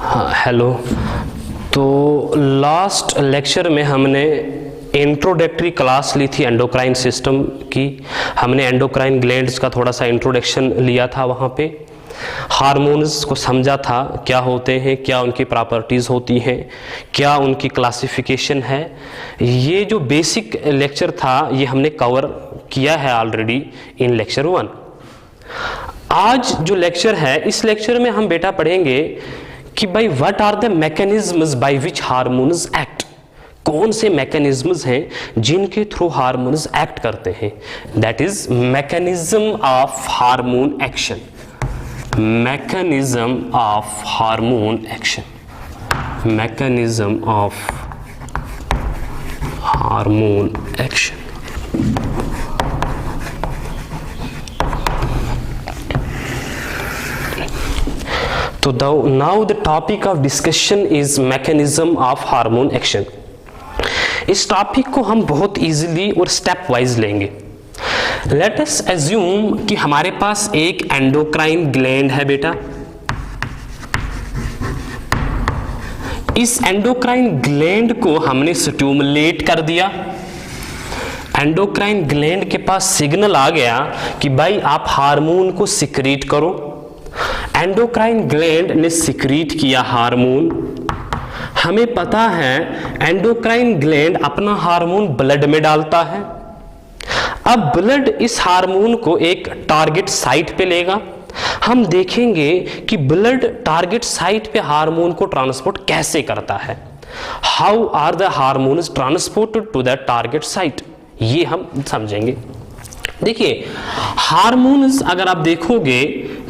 हाँ हेलो। तो last lecture में हमने इंट्रोडक्टरी क्लास ली थी एंडोक्राइन सिस्टम की। हमने एंडोक्राइन ग्लैंड्स का थोड़ा सा इंट्रोडक्शन लिया था, वहाँ पे हार्मोन्स को समझा था, क्या होते हैं, क्या उनकी प्रॉपर्टीज़ होती हैं, क्या उनकी क्लासिफिकेशन है। ये जो बेसिक लेक्चर था ये हमने कवर किया है ऑलरेडी इन लेक्चर 1। आज जो लेक्चर है, इस लेक्चर में हम बेटा पढ़ेंगे कि भाई what are the mechanisms by which hormones act. कौन से मैकेनिज्म्स हैं जिनके थ्रू हार्मोन्स एक्ट करते हैं। That is mechanism of hormone action. Mechanism of hormone action. Mechanism of hormone action. तो now the topic of discussion is mechanism of hormone action। इस topic को हम बहुत इजीली और स्टेप वाइज लेंगे। Late us assume कि हमारे पास एक एंडोक्राइन ग्लैंड है बेटा। इस एंडोक्राइन ग्लैंड को हमने स्टिमुलेट कर दिया। एंडोक्राइन ग्लैंड के पास सिग्नल आ गया कि भाई आप हार्मोन को सिक्रीट करो। एंडोक्राइन ग्लैंड ने सिक्रीट किया हार्मोन। हमें पता है एंडोक्राइन ग्लैंड अपना हार्मोन ब्लड में डालता है। अब ब्लड इस हार्मोन को एक टारगेट साइट पे लेगा। हम देखेंगे कि ब्लड टारगेट साइट पे हार्मोन को ट्रांसपोर्ट कैसे करता है। How are the hormones transported to the target site, ये हम समझेंगे। देखिए हार्मोन्स अगर आप देखोगे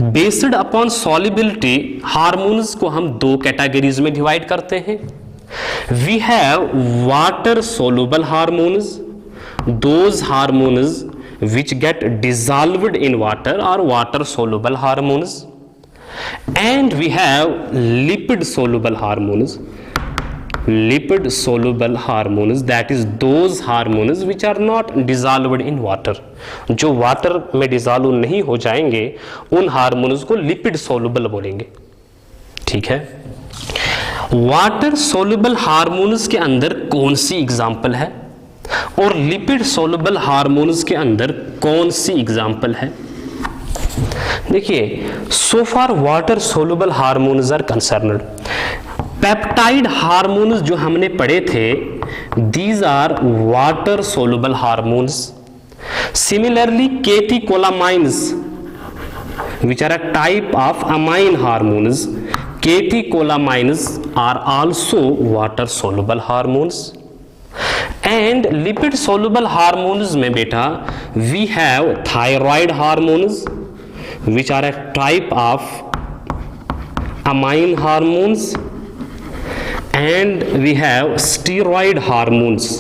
बेस्ड अपॉन सॉल्युबिलिटी, हार्मोन्स को हम दो कैटेगरीज में डिवाइड करते हैं। We have water soluble hormones, those hormones which get dissolved in water or water soluble hormones, and we have lipid soluble hormones. Lipid soluble hormones, that is those hormones which are not dissolved in water। जो water में dissolve नहीं हो जाएंगे उन hormones को lipid soluble बोलेंगे। ठीक है, वाटर सोलुबल हार्मोन्स के अंदर कौन सी एग्जांपल है और लिपिड सोलुबल हार्मोन्स के अंदर कौन सी एग्जांपल है। देखिए so far water soluble hormones are concerned. Peptide hormones जो हमने पढ़े थे, these are water soluble hormones. Similarly catecholamines which are a type of amine hormones, catecholamines are also water soluble hormones। and lipid soluble hormones में बेटा we have thyroid hormones which are a type of amine hormones, and we have steroid hormones।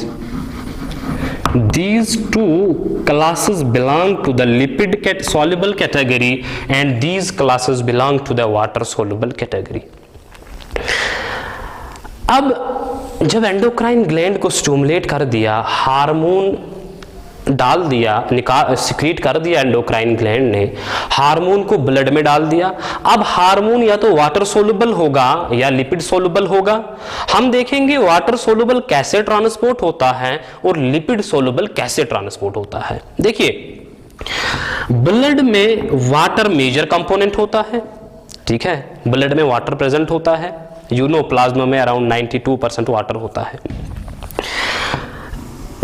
These two classes belong to the lipid soluble category and these classes belong to the water soluble category। अब जब endocrine gland को stimulate कर दिया, hormone डाल दिया, secrete कर दिया endocrine gland ने, हार्मोन को ब्लड में डाल दिया। अब हार्मोन या तो वाटर सोलुबल होगा या लिपिड सोलुबल होगा। हम देखेंगे वाटर सोलुबल कैसे ट्रांसपोर्ट होता है और लिपिड सोलुबल कैसे ट्रांसपोर्ट होता है। देखिए ब्लड में वाटर मेजर कंपोनेंट होता है। ठीक है, ब्लड में वाटर प्रेजेंट होता है। यू नो प्लाज्मा में अराउंड 92% वाटर होता है।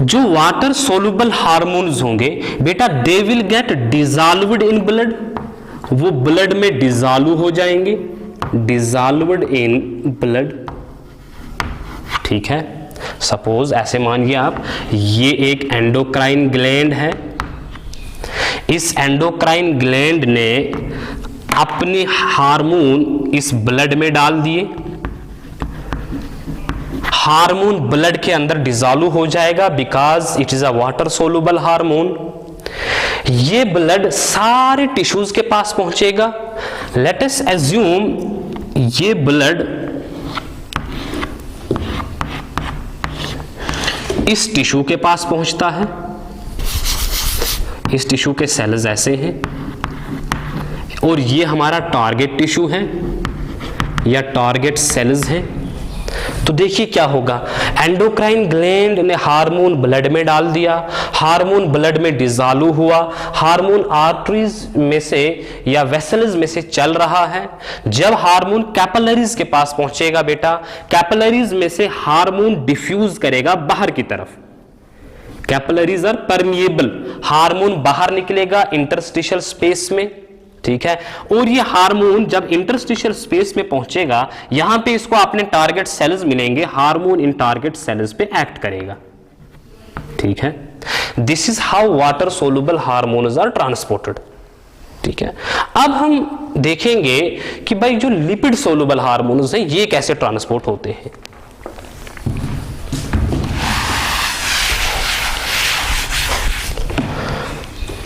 जो वाटर सोलुबल हार्मोन्स होंगे बेटा, they will get dissolved in blood. वो ब्लड में डिजॉल्व हो जाएंगे, डिजॉल्व्ड इन ब्लड। ठीक है, सपोज ऐसे मानिए आप, ये एक एंडोक्राइन ग्लैंड है। इस एंडोक्राइन ग्लैंड ने अपने हार्मोन इस ब्लड में डाल दिए। हार्मोन ब्लड के अंदर डिजॉल्व हो जाएगा because it is a water soluble hormone. ये ब्लड सारे टिश्यूज के पास पहुंचेगा। लेट अस एज्यूम ये ब्लड इस टिश्यू के पास पहुंचता है। इस टिश्यू के सेल्स ऐसे हैं और ये हमारा टारगेट टिश्यू है। या टारगेट सेल्स हैं, तो देखिए क्या होगा, एंडोक्राइन ग्लैंड ने हार्मोन ब्लड में डाल दिया, हार्मोन ब्लड में डिसॉल्व हुआ, हार्मोन आर्टरीज में से या वेसल्स में से चल रहा है। जब हार्मोन कैपिलरीज के पास पहुंचेगा बेटा, कैपिलरीज में से हार्मोन डिफ्यूज करेगा बाहर की तरफ। कैपिलरीज आर परमिएबल, हार्मोन बाहर निकलेगा इंटरस्टिशियल स्पेस में, ठीक है। और ये हार्मोन जब इंटरस्टिशियल स्पेस में पहुंचेगा, यहां पे इसको अपने टारगेट सेल्स मिलेंगे, हार्मोन इन टारगेट सेल्स पे एक्ट करेगा, ठीक है। This is how water soluble hormones are transported, ठीक है। अब हम देखेंगे कि भाई जो लिपिड सोलुबल हार्मोन्स हैं ये कैसे ट्रांसपोर्ट होते हैं।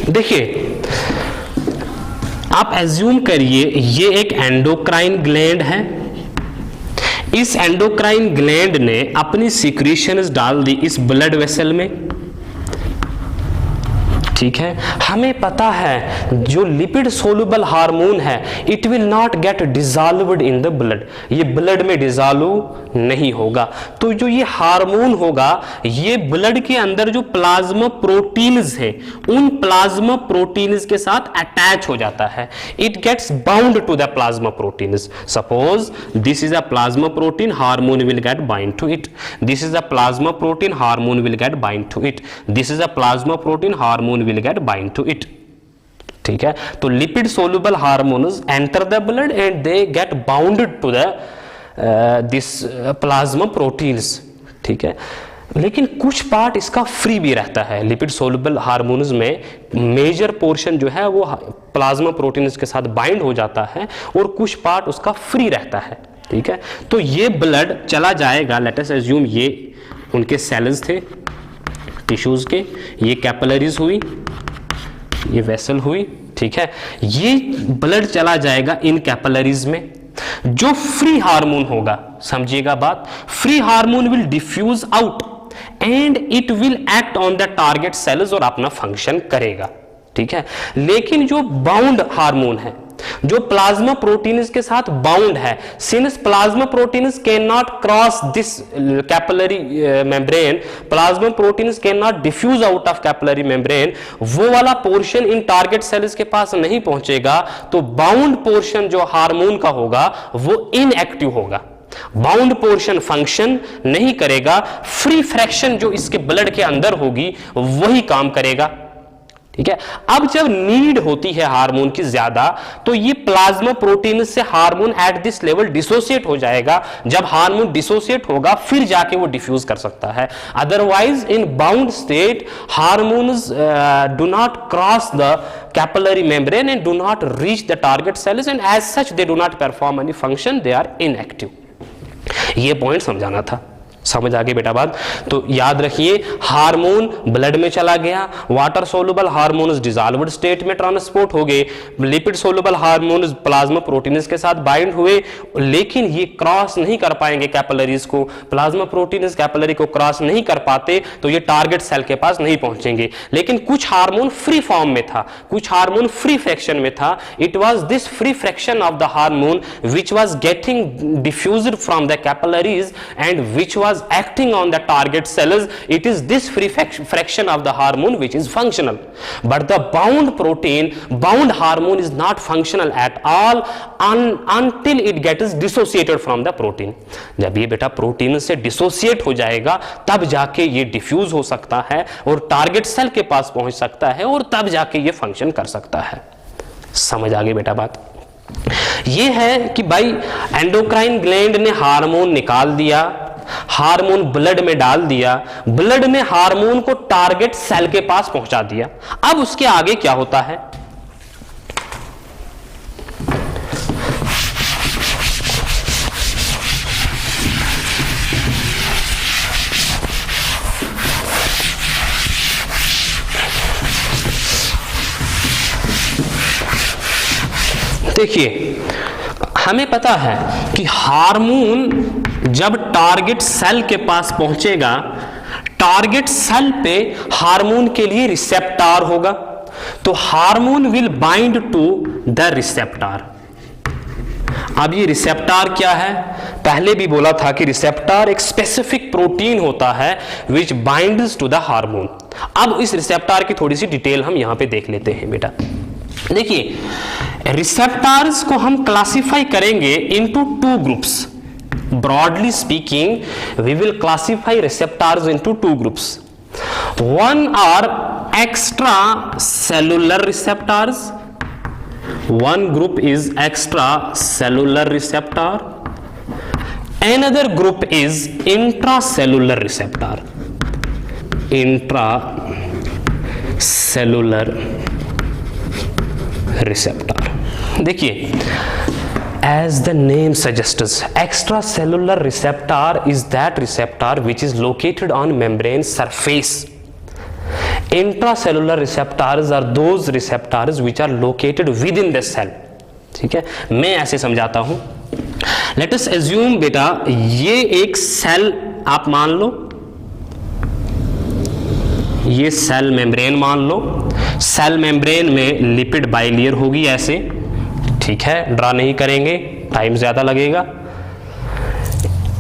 देखिए, आप एज्यूम करिए ये एक एंडोक्राइन ग्लैंड है। इस एंडोक्राइन ग्लैंड ने अपनी सिक्रीशंस डाल दी इस ब्लड वेसल में, ठीक है। हमें पता है जो लिपिड सोलुबल हार्मोन है it will not gate dissolved in the blood, ये ब्लड में डिसॉल्व नहीं होगा। तो जो ये हार्मोन होगा ये ब्लड के अंदर जो प्लाज्मा प्रोटीन्स हैं उन प्लाज्मा प्रोटीन्स के साथ अटैच हो जाता है। It gets bound to the plasma proteins. Suppose this is a plasma protein, hormone will get bind to it. This is a plasma protein, hormone will get bind to it. This is a plasma protein, hormone will get bind to it, ठीक है। तो lipid soluble hormones enter the blood and they get bounded to the this plasma proteins, ठीक है। लेकिन कुछ part इसका free भी रहता है। लिपिड सोलुबल हार्मोन्स में मेजर पोर्शन जो है वो प्लाज्मा प्रोटीन्स के साथ बाइंड हो जाता है और कुछ पार्ट उसका फ्री रहता है, ठीक है। तो ये ब्लड चला जाएगा, लेट अस अज्यूम ये उनके सेल्स थे टिश्यूज के, ये कैपिलरीज हुई, ये वेसल हुई, ठीक है। ये ब्लड चला जाएगा इन कैपिलरीज में। जो फ्री हार्मोन होगा, समझिएगा बात, free hormone will diffuse out and it will act on the target cells और अपना फंक्शन करेगा, ठीक है। लेकिन जो बाउंड हार्मोन है, जो प्लाज्मा प्रोटीन्स के साथ बाउंड है, since plasma proteins can not cross this capillary membrane, plasma proteins can not diffuse out of capillary membrane, वो वाला पोर्शन इन टारगेट सेल्स के पास नहीं पहुंचेगा। तो बाउंड पोर्शन जो हार्मोन का होगा वो इनएक्टिव होगा, बाउंड पोर्शन फंक्शन नहीं करेगा, फ्री फ्रैक्शन जो इसके ब्लड के अंदर होगी वही काम करेगा, ठीक है। अब जब नीड होती है हार्मोन की ज्यादा, तो ये प्लाज्मा प्रोटीन से hormone at this level dissociate हो जाएगा। जब हार्मोन डिसोसिएट होगा फिर जाके वो डिफ्यूज कर सकता है। Otherwise in bound state hormones do not cross the capillary membrane and do not reach the target cells and as such they do not perform any function, they are inactive. ये point समझाना था, समझ आ गई बेटा बात। तो याद रखिए, हार्मोन ब्लड में चला गया, water soluble hormones dissolved state में ट्रांसपोर्ट हो गए, lipid soluble hormones plasma proteins के साथ बाइंड हुए, लेकिन ये क्रॉस नहीं कर पाएंगे कैपिलरीज को, प्लाज्मा प्रोटीन्स कैपिलरी को क्रॉस नहीं कर पाते, तो ये टारगेट सेल के पास नहीं पहुंचेंगे। लेकिन कुछ हार्मोन फ्री फॉर्म में था, कुछ हार्मोन फ्री फ्रैक्शन में था। It was this free fraction of the hormone which was getting diffused from the capillaries and which was acting on the target cells. It is this free fraction of the hormone which is functional, but the bound protein, bound hormone is not functional at all until it gets dissociated from the protein. जब ये बेटा protein से dissociate हो जाएगा तब जाके ये diffuse हो सकता है और टारगेट सेल के पास पहुंच सकता है और तब जाके ये फंक्शन कर सकता है। समझ आ गई बेटा बात। ये है कि भाई एंडोक्राइन ग्लैंड ने हार्मोन निकाल दिया, हार्मोन ब्लड में डाल दिया, ब्लड में हार्मोन को टारगेट सेल के पास पहुंचा दिया। अब उसके आगे क्या होता है? देखिए, हमें पता है कि हार्मोन जब टारगेट सेल के पास पहुंचेगा, टारगेट सेल पे हार्मोन के लिए रिसेप्टर होगा, तो hormone will bind to the receptor. अब ये रिसेप्टर क्या है? पहले भी बोला था कि रिसेप्टर एक स्पेसिफिक प्रोटीन होता है which binds to the hormone. अब इस रिसेप्टर की थोड़ी सी डिटेल हम यहां पे देख लेते हैं बेटा। देखिए रिसेप्टर्स को हम क्लासिफाई करेंगे into two groups. Broadly speaking we will classify receptors into two groups. One are extracellular receptors. One group is extracellular receptor. Another group is intracellular receptor. Intracellular receptor. देखिए, as the name suggests, extracellular receptor is that receptor which is located on membrane surface. Intracellular receptors are those receptors which are located within the cell. ठीक है, मैं ऐसे समझाता हूं। Let us assume बेटा ये एक सेल आप मान लो, ये सेल मेम्ब्रेन मान लो। सेल मेम्ब्रेन में लिपिड बाइलेयर होगी ऐसे, ठीक है, ड्रा नहीं करेंगे, टाइम ज्यादा लगेगा।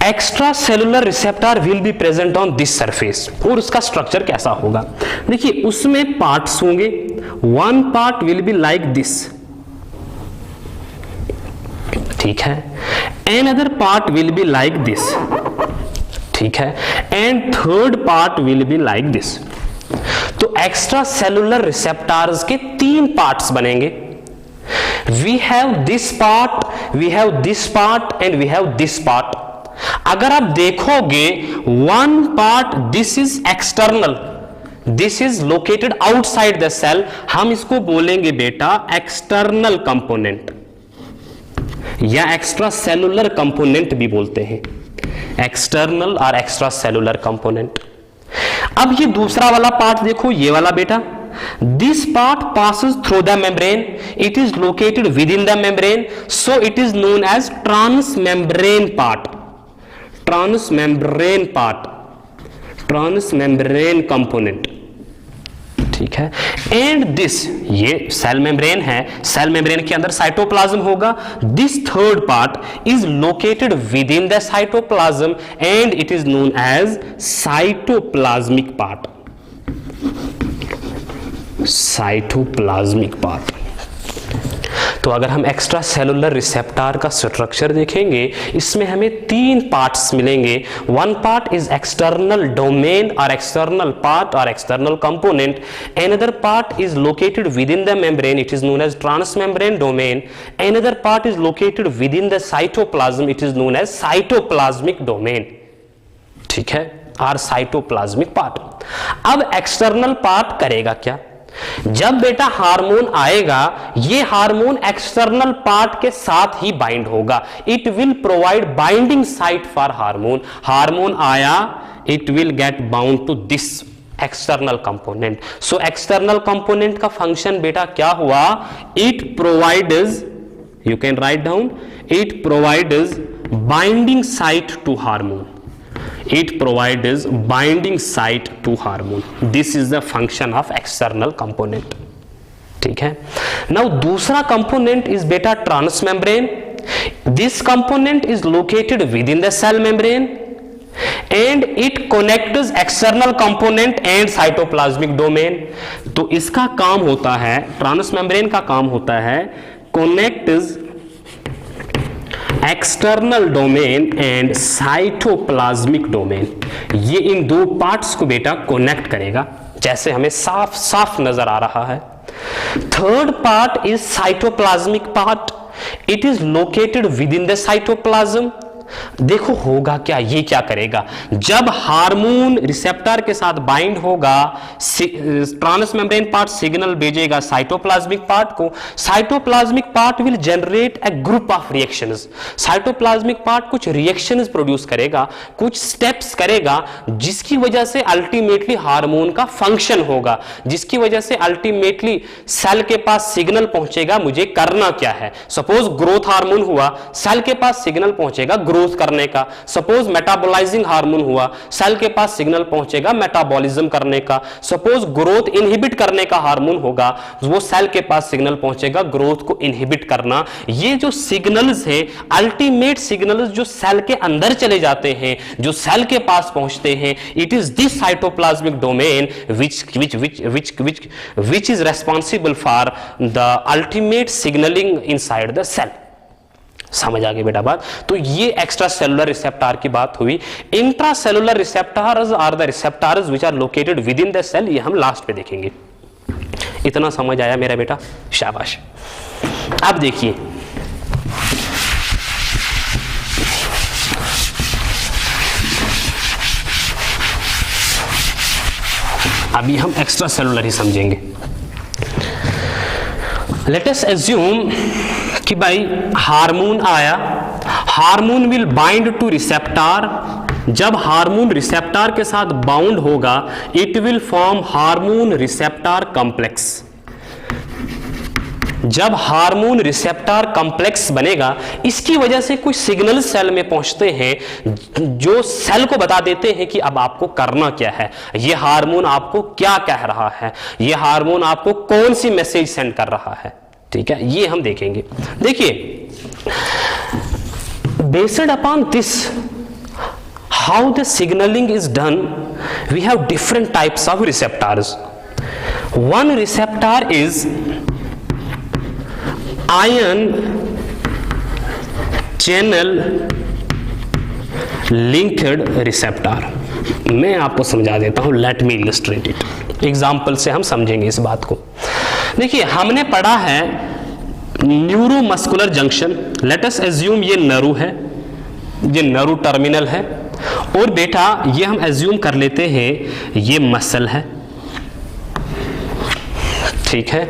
Extra cellular receptor will be present on this surface. और उसका स्ट्रक्चर कैसा होगा? देखिए उसमें पार्ट्स होंगे। One part will be like this, ठीक है, another part will be like this, ठीक है, and third part will be like this. तो एक्स्ट्रा सेलुलर रिसेप्टर्स के तीन पार्ट्स बनेंगे। We have this part, we have this part and we have this part. अगर आप देखोगे one part this is external, this is located outside the cell, हम इसको बोलेंगे बेटा external component या extra cellular component भी बोलते हैं, external और extra cellular component। अब ये दूसरा वाला पार्ट देखो, ये वाला बेटा, this part passes through the membrane, it is located within the membrane, so it is known as transmembrane part, transmembrane part, transmembrane component, ठीक है। एंड दिस, ये सेल मेम्ब्रेन है, सेल मेम्ब्रेन के अंदर साइटोप्लाज्म होगा। This third part is located within the cytoplasm and it is known as cytoplasmic part, cytoplasmic part. तो अगर हम एक्स्ट्रा सेलुलर रिसेप्टर का स्ट्रक्चर देखेंगे, इसमें हमें तीन पार्ट्स मिलेंगे। One part is external domain और एक्सटर्नल पार्ट और external component. Another part is located within the membrane, it is known as transmembrane domain. Another part is located within the cytoplasm, it is known as cytoplasmic domain, ठीक है, और cytoplasmic part. अब external part करेगा क्या? जब बेटा hormone आएगा, ये हार्मोन एक्सटर्नल पार्ट के साथ ही बाइंड होगा। It will provide binding site for hormone. Hormone आया, it will get bound to this external component. So external component का फंक्शन बेटा क्या हुआ? It provides, you can write down, it provides binding site to hormone, it provides binding site to hormone. This is the function of external component, ठीक है। now दूसरा component is beta transmembrane. this component is located within the cell membrane and it connects external component and cytoplasmic domain. तो इसका काम होता है, transmembrane का काम होता है connects external domain and cytoplasmic domain. ये इन दो पार्ट्स को बेटा कनेक्ट करेगा, जैसे हमें साफ साफ नजर आ रहा है। Third part is cytoplasmic part, it is located within the cytoplasm. देखो होगा क्या, ये क्या करेगा? जब हार्मोन रिसेप्टर के साथ बाइंड होगा, ट्रांसमेम्ब्रेन पार्ट सिग्नल भेजेगा साइटोप्लाज्मिक पार्ट को। Cytoplasmic part will generate a group of reactions. Cytoplasmic part कुछ रिएक्शंस प्रोड्यूस करेगा, कुछ स्टेप्स करेगा, जिसकी वजह से अल्टीमेटली हार्मोन का फंक्शन होगा, जिसकी वजह से अल्टीमेटली सेल के पास सिग्नल पहुंचेगा मुझे करना क्या है। सपोज ग्रोथ हार्मोन हुआ, सेल के पास सिग्नल पहुंचेगा ग्रोथ ग्रोथ करने का। सपोज मेटाबोलाइजिंग हार्मोन हुआ, सेल के पास सिग्नल पहुंचेगा मेटाबॉलिज्म करने का। सपोज ग्रोथ इनहिबिट करने का हार्मोन होगा, वो सेल के पास सिग्नल पहुंचेगा ग्रोथ को इनहिबिट करना। ये जो सिग्नल्स है, अल्टीमेट सिग्नल्स जो सेल के अंदर चले जाते हैं, जो सेल के पास पहुंचते हैं, it is this cytoplasmic domain which is responsible for the ultimate signaling inside the cell। समझ आ गई बेटा बात। तो ये एक्स्ट्रा सेलुलर रिसेप्टर की बात हुई। Intra cellular receptors are the receptors which are located within the cell, ये हम लास्ट पे देखेंगे। इतना समझ आया मेरा बेटा? शाबाश। अब देखिए, अभी हम एक्स्ट्रा सेलुलर ही समझेंगे। लेट अस एज्यूम कि भाई हार्मोन आया, hormone will bind two receptor. जब हार्मोन रिसेप्टर के साथ बाउंड होगा, it will form hormone receptor complex. जब हार्मोन रिसेप्टर कॉम्प्लेक्स बनेगा, इसकी वजह से कुछ सिग्नल सेल में पहुंचते हैं जो सेल को बता देते हैं कि अब आपको करना क्या है, ये हार्मोन आपको क्या कह रहा है, ये हार्मोन आपको कौन सी मैसेज सेंड कर रहा है। ठीक है, ये हम देखेंगे। देखिए, based upon this how the signalling is done, we have different types of receptors. One receptor is ion channel linked receptor. मैं आपको समझा देता हूं, let me illustrate it. Example से हम समझेंगे इस बात को। देखिए, हमने पढ़ा है neuromuscular junction. Late us assume ये नरू है, ये नरू टर्मिनल है, और बेटा ये हम एज्यूम कर लेते हैं ये मसल है। ठीक है,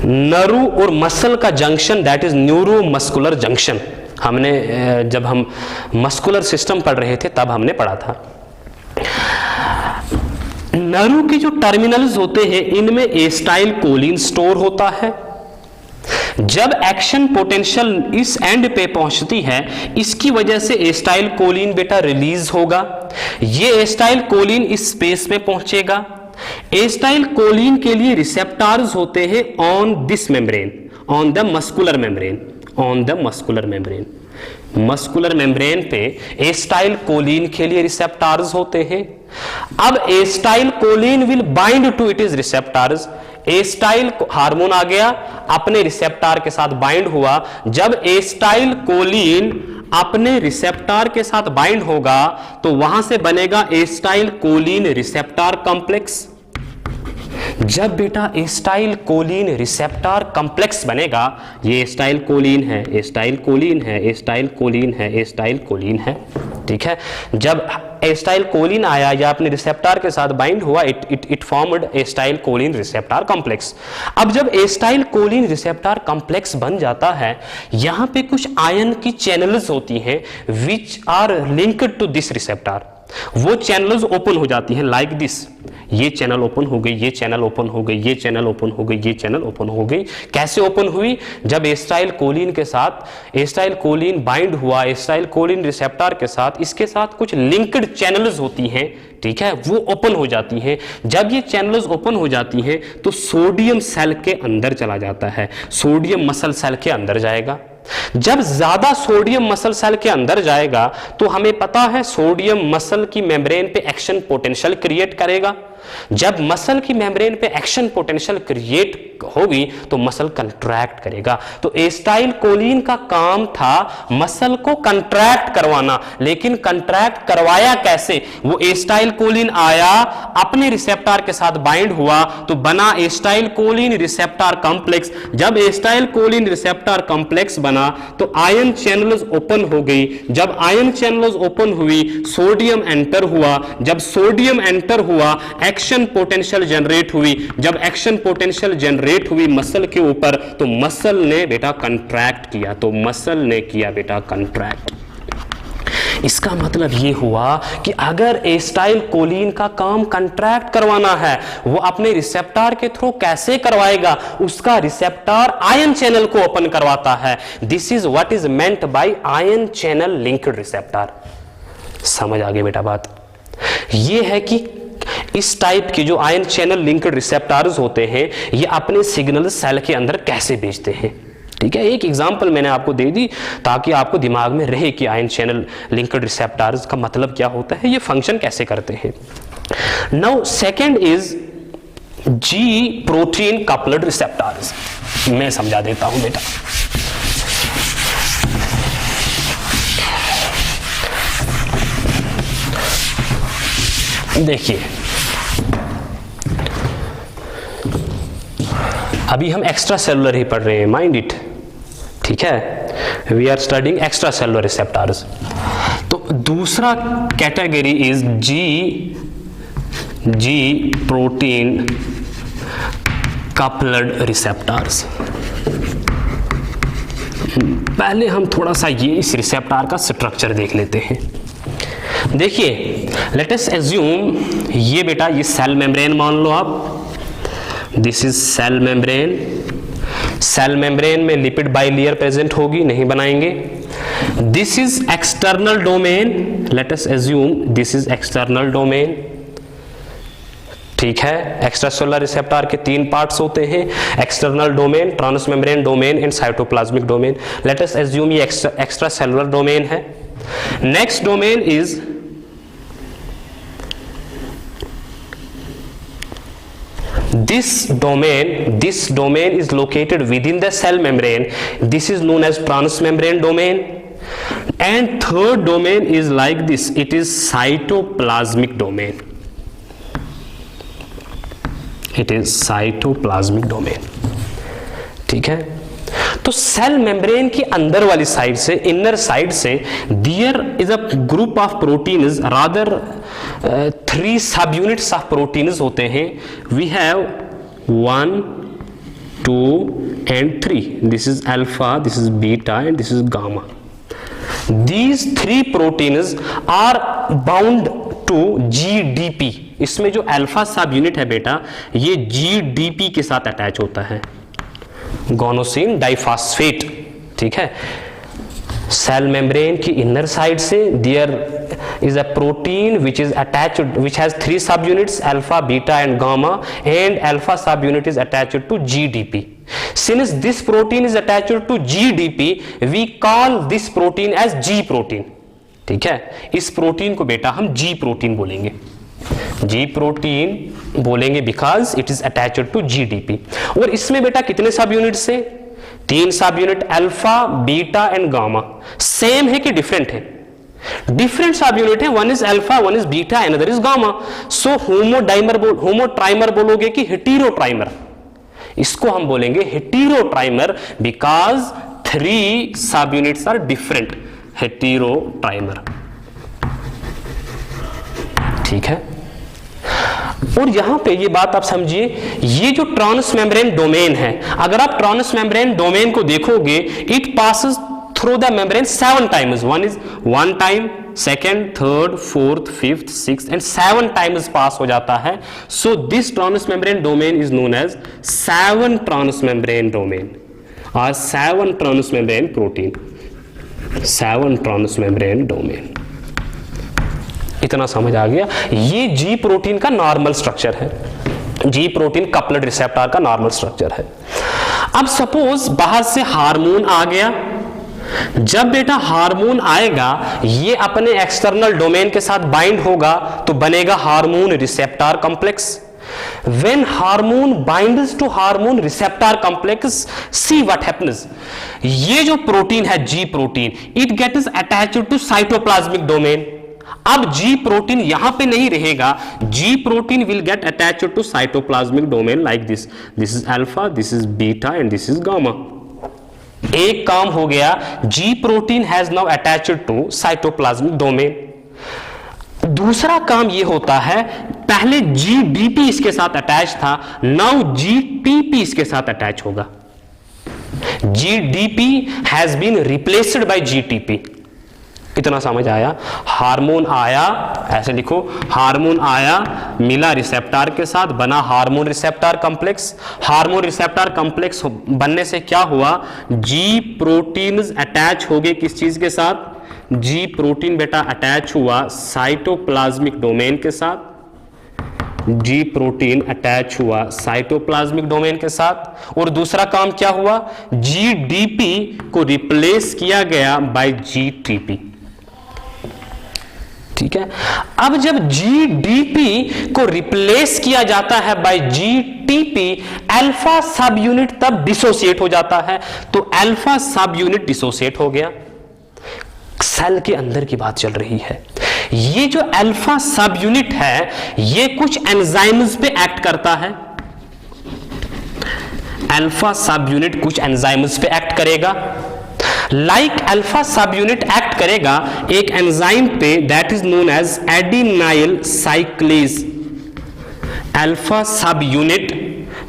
नरू और मसल का junction, that is neuromuscular junction. हमने जब हम मस्कुलर सिस्टम पढ़ रहे थे तब हमने पढ़ा था। नरू के जो टर्मिनल्स होते हैं, इनमें एस्टाइल कोलिन स्टोर होता है। जब एक्शन पोटेंशियल इस एंड पे पहुंचती है, इसकी वजह से एस्टाइल कोलिन बेटा रिलीज होगा। ये एस्टाइल कोलिन इस स्पेस में पहुंचेगा। एस्टाइल कोलिन के लिए रिसेप्टर्स होते हैं on this membrane, on the muscular membrane, on the muscular membrane. Muscular membrane पे एस्टाइल कोलिन के लिए रिसेप्टर्स होते हैं। अब acetylcholine will bind to it is receptors. Acetyl hormone आ गया, अपने रिसेप्टर के साथ बाइंड हुआ। जब एस्टाइल कोलिन अपने रिसेप्टर के साथ बाइंड होगा, तो वहां से बनेगा एस्टाइल कोलिन रिसेप्टर कॉम्प्लेक्स। जब बेटा एस्टाइल कोलिन रिसेप्टर कॉम्प्लेक्स बनेगा, ये एस्टाइल कोलिन है, एस्टाइल कोलिन है, एस्टाइल कोलिन है, एस्टाइल कोलिन है। ठीक है, जब एस्टाइल कोलिन आया या अपने रिसेप्टर के साथ बाइंड हुआ, it formed acetyl Colin receptor complex. अब जब एस्टाइल कोलिन रिसेप्टर कॉम्प्लेक्स बन जाता है, यहां पे कुछ आयन की चैनल्स होती हैं which are linked to this receptor. वो चैनल्स ओपन हो जाती हैं लाइक दिस। ये चैनल ओपन हो गई, ये चैनल ओपन हो गई, ये चैनल ओपन हो गई, ये चैनल ओपन हो गई। कैसे ओपन हुई? जब एस्टाइल कोलिन के साथ एस्टाइल कोलिन बाइंड हुआ एस्टाइल कोलिन रिसेप्टर के साथ, इसके साथ कुछ लिंक्ड चैनल्स होती हैं, ठीक है, वो ओपन हो जाती हैं। जब ये चैनल्स ओपन हो जाती हैं तो सोडियम सेल के अंदर चला जाता है, सोडियम मसल सेल के अंदर जाएगा। जब ज्यादा सोडियम मसल सेल के अंदर जाएगा तो हमें पता है सोडियम मसल की मेम्ब्रेन पे एक्शन पोटेंशियल क्रिएट करेगा। जब मसल की मेम्ब्रेन पे एक्शन पोटेंशियल क्रिएट होगी तो मसल कंट्रैक्ट करेगा। तो एस्टाइल कोलिन का काम था मसल को कंट्रैक्ट करवाना, लेकिन कंट्रैक्ट करवाया कैसे? वो एस्टाइल कोलिन आया, अपने रिसेप्टर के साथ बाइंड हुआ तो बना एस्टाइल कोलिन रिसेप्टर कॉम्प्लेक्स। जब एस्टाइल कोलिन रिसेप्टर कॉम्प्लेक्स बना तो आयन चैनल्स ओपन हो गई। जब आयन चैनल्स ओपन हुई, सोडियम एंटर हुआ। जब सोडियम एंटर हुआ, एक्शन पोटेंशियल जनरेट हुई। जब एक्शन पोटेंशियल जनरेट हुई मसल के ऊपर, तो मसल ने बेटा कंट्रैक्ट किया, तो मसल ने किया बेटा कंट्रैक्ट। इसका मतलब ये हुआ कि अगर एसिटाइल कोलिन का काम कंट्रैक्ट करवाना है, वो अपने रिसेप्टर के थ्रू कैसे करवाएगा? उसका रिसेप्टर आयन चैनल को ओपन करवाता है। This is what is meant by ion channel linked receptor. समझ आ गई बेटा बात? ये है कि इस टाइप के जो आयन चैनल लिंक्ड रिसेप्टर्स होते हैं, ये अपने सिग्नल सेल के अंदर कैसे भेजते हैं। ठीक है, एक एग्जांपल मैंने आपको दे दी ताकि आपको दिमाग में रहे कि आयन चैनल लिंक्ड रिसेप्टर्स का मतलब क्या होता है, ये फंक्शन कैसे करते हैं। Now second is G protein coupled receptors. मैं समझा देता हूं बेटा। देखिए, अभी हम एक्स्ट्रा सेलुलर ही पढ़ रहे हैं, माइंड इट। ठीक है, we are studying extra cellular receptors. तो दूसरा category is G protein coupled receptors. पहले हम थोड़ा सा ये इस रिसेप्टर का स्ट्रक्चर देख लेते हैं। देखिए, लेट अस एज्यूम ये बेटा ये सेल मेम्ब्रेन मान लो आप। This is cell membrane. Cell membrane में लिपिड बाइलेयर प्रेजेंट होगी, नहीं बनाएंगे। This is external domain. Let us assume this is external domain. ठीक है, एक्स्ट्रासेलुलर रिसेप्टर के 3 पार्ट्स होते हैं, external domain, transmembrane domain and cytoplasmic domain. Let us assume ये एक्स्ट्रा सेलुलर डोमेन है। Next domain is this domain is located within the cell membrane. This is known as transmembrane domain. And third domain is like this, it is cytoplasmic domain. It is cytoplasmic domain. ठीक है, तो cell membrane की अंदर वाली side से, inner side से, there is a group of proteins, rather 3 sub units of proteins होते हैं। We have 1, 2 and 3. This is alpha, this is beta and this is gamma. These 3 proteins are bound to GDP. इसमें जो alpha sub unit है बेटा, ये GDP के साथ attach होता है, गोनोसिन डाइफॉस्फेट। ठीक है, सेल मेम्ब्रेन की इनर साइड से there is a protein which is attached, which has 3 subunits, alpha, beta and gamma, and alpha subunit is attached to GDP. Since this protein is attached to GDP, we call this protein as G protein. ठीक है, इस protein को बेटा हम G protein बोलेंगे, G protein बोलेंगे because it is attached to GDP. और इसमें बेटा कितने सब यूनिट्स है? 3 sub unit, alpha, beta and gamma. Same है कि डिफरेंट है? डिफरेंट सब यूनिट है, one is alpha, one is beta, another is gamma. So homotrimer बोलोगे कि हेटेरोट्राइमर? इसको हम बोलेंगे हेटेरोट्राइमर because 3 sub units are different, हेटेरोट्राइमर। ठीक है, और यहां पे ये बात आप समझिए, ये जो ट्रांसमेम्ब्रेन डोमेन है, अगर आप ट्रांसमेम्ब्रेन डोमेन को देखोगे, it passes through the membrane 7 times. One is 1 time, second, third, fourth, fifth, sixth and 7 times pass हो जाता है. So this transmembrane domain is known as 7 transmembrane domain or 7 transmembrane protein. 7 transmembrane domain. इतना समझ आ गया? ये जी protein का normal structure है, जी protein coupled receptor का नॉर्मल स्ट्रक्चर है. अब सपोज बाहर से हार्मोन आ गया. जब बेटा हार्मोन आएगा, ये अपने एक्सटर्नल डोमेन के साथ बाइंड होगा तो बनेगा hormone receptor complex. When hormone binds to hormone receptor complex, see what happens. ये जो प्रोटीन है G protein, it gets attached to cytoplasmic domain. अब G प्रोटीन यहां पे नहीं रहेगा, G protein will get attached to cytoplasmic domain like this. This is alpha, this is beta and this is gamma. एक काम हो गया, G protein has now attached to cytoplasmic domain. दूसरा काम ये होता है, पहले GDP इसके साथ अटैच था, नाउ GTP इसके साथ अटैच होगा. GDP has been replaced by GTP. इतना समझ आया? हार्मोन आया, ऐसे लिखो, हार्मोन आया, मिला रिसेप्टर के साथ, बना hormone receptor complex. Hormone receptor complex बनने से क्या हुआ? जी प्रोटीन्स अटैच हो गए किस चीज के साथ? जी प्रोटीन बेटा अटैच हुआ साइटोप्लाज्मिक डोमेन के साथ। जी प्रोटीन अटैच हुआ साइटोप्लाज्मिक डोमेन के साथ। और दूसरा काम क्या हुआ? जीडीपी को रिप्लेस किया गया बाय जीटीपी। ठीक है, अब जब जीडीपी को रिप्लेस किया जाता है by GTP, alpha sub unit तब डिसोसिएट हो जाता है। तो अल्फा सब यूनिट डिसोसिएट हो गया। सेल के अंदर की बात चल रही है। ये जो अल्फा सब यूनिट है ये कुछ एंजाइम्स पे एक्ट करता है। अल्फा सब यूनिट कुछ एंजाइम्स पे एक्ट करेगा। Like alpha sub unit act करेगा एक एंजाइम पे that is known as adenyl cyclase. Alpha sub unit